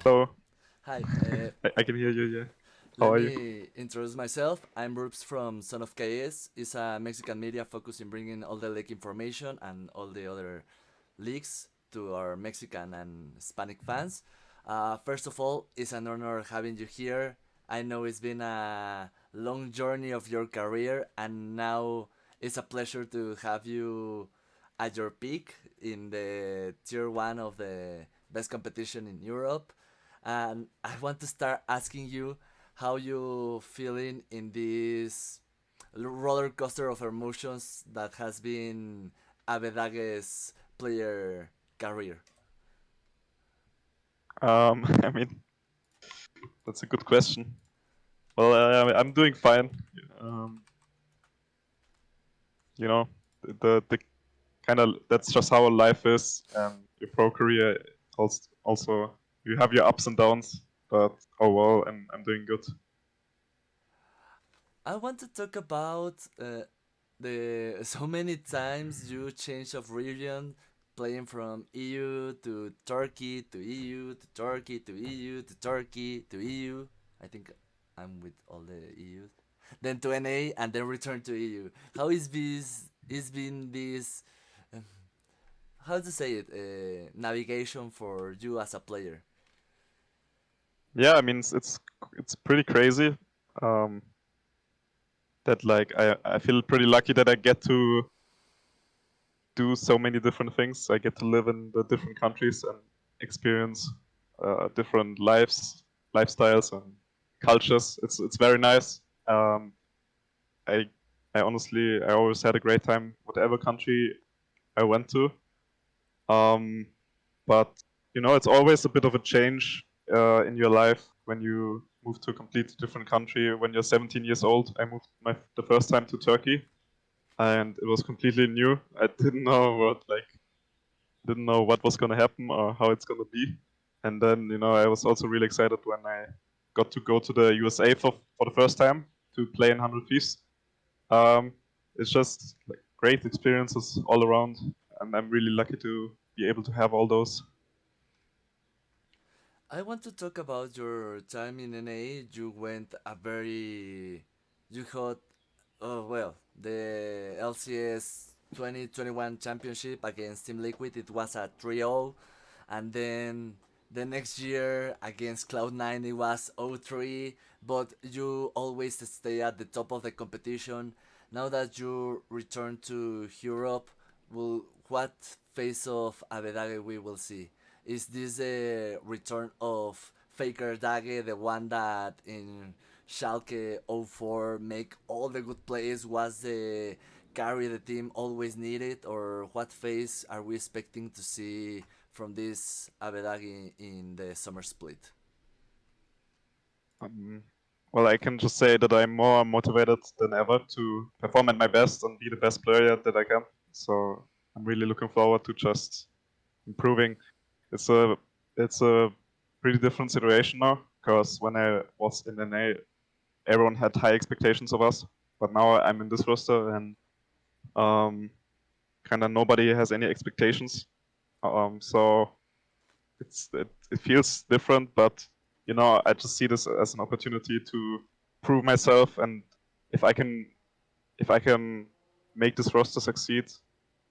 Hello. Hi, I can hear you. Yeah. How let are you? me introduce myself. I'm Ruuubs from Son of KS. It's a Mexican media focused in bringing all the league information and all the other leagues to our Mexican and Hispanic fans. First of all, it's an honor having you here. I know it's been a long journey of your career, and now it's a pleasure to have you at your peak in the tier one of the best competition in Europe. And I want to start asking you how you feeling in this roller coaster of emotions that has been Abbedagge's player career. I mean, that's a good question. Well, I'm doing fine. Um, you know, the kind of that's just how life is, and your pro career also you have your ups and downs. But overall, I'm doing good. I want to talk about the so many times you change of region, playing from EU to Turkey to EU to Turkey to EU to Turkey to EU. I think I'm with all the EUs. Then to NA and then return to EU. How is this? Is been this? um, How to say it? Navigation for you as a player. Yeah, I mean it's pretty crazy. Um, that like I feel pretty lucky that I get to do so many different things. I get to live in the different countries and experience different lifestyles, and cultures. It's very nice. I I honestly I always had a great time whatever country I went to. Um, but it's always a bit of a change in your life when you move to a completely different country. When you're 17 years old, I moved the first time to Turkey, and it was completely new. I didn't know what was gonna happen or how it's gonna be. And then I was also really excited when I got to go to the USA for the first time to play in 100 Thieves. Um, it's just like great experiences all around, and I'm really lucky to be able to have all those. I want to talk about your time in NA. You went a very, you had, oh well, the LCS 2021 championship against Team Liquid. It was a 3-0, and then the next year against Cloud9 it was 0-3. But you always stay at the top of the competition. Now that you return to Europe, what phase of Abbedagge we will see? Is this a return of Faker Dage, the one that in Schalke 04 make all the good plays, was the carry the team always needed, or what phase are we expecting to see from this Abbedagge in the summer split? Um, well, I can just say that I'm more motivated than ever to perform at my best and be the best player that I can. So I'm really looking forward to just improving. It's a it's a pretty different situation now because when I was in NA, everyone had high expectations of us, but now I'm in this roster and um, kind of nobody has any expectations. So it feels different, but I just see this as an opportunity to prove myself, and if I can if I can make this roster succeed,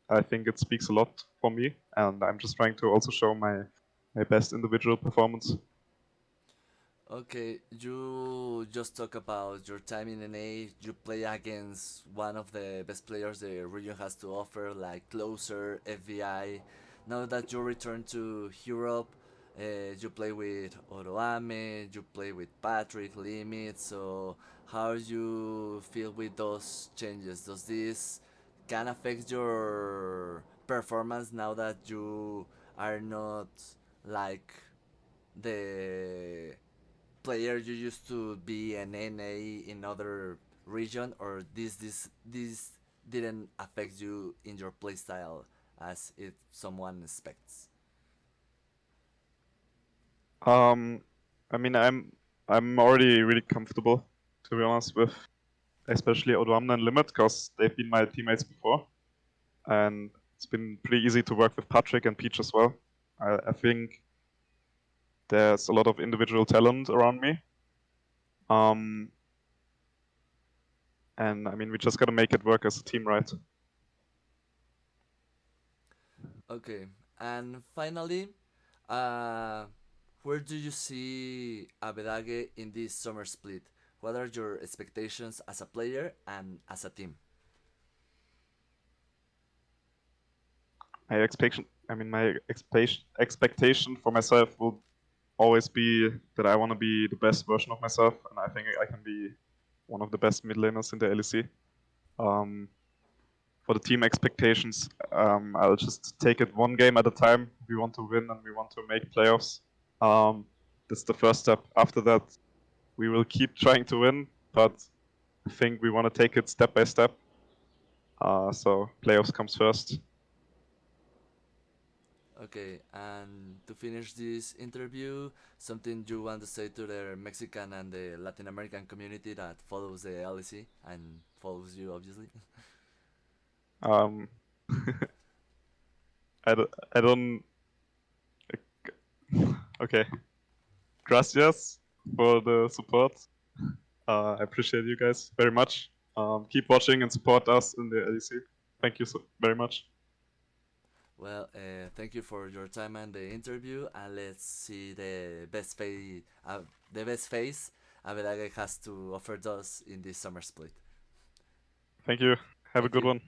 I think it speaks a lot for me, and I'm just trying to also show my best individual performance. Okay, you just talk about your time in NA. You play against one of the best players the region has to offer, like Closer, FBI. Now that you return to Europe, you play with Oroame, you play with Patrick, Limit. So, how you feel with those changes? Does this can affect your performance now that you are not like the player you used to be an NA in other region, or this didn't affect you in your playstyle as if someone expects? Um, I mean, I'm already really comfortable, to be honest, with especially Odoamna and Limit because they've been my teammates before, and it's been pretty easy to work with Patrick and Peach as well. I think there's a lot of individual talent around me. And I mean, we just gotta make it work as a team, right? Okay, and finally, uh, where do you see Abbedagge in this summer split? What are your expectations as a player and as a team? My expectation for myself will always be that I want to be the best version of myself, and I think I can be one of the best mid laners in the LEC. For the team expectations, I'll just take it one game at a time. We want to win and we want to make playoffs. That's the first step. After that, we will keep trying to win, but I think we want to take it step by step. So playoffs comes first. Okay, and to finish this interview, something you want to say to the Mexican and the Latin American community that follows the LEC and follows you, obviously? Um, I don't. Okay. Gracias for the support. I appreciate you guys very much. Keep watching and support us in the LEC. Thank you so very much. Well, thank you for your time and the interview, and let's see the best face Abbedagge has to offer us in this summer split. Thank you. Have a Thank good you. one.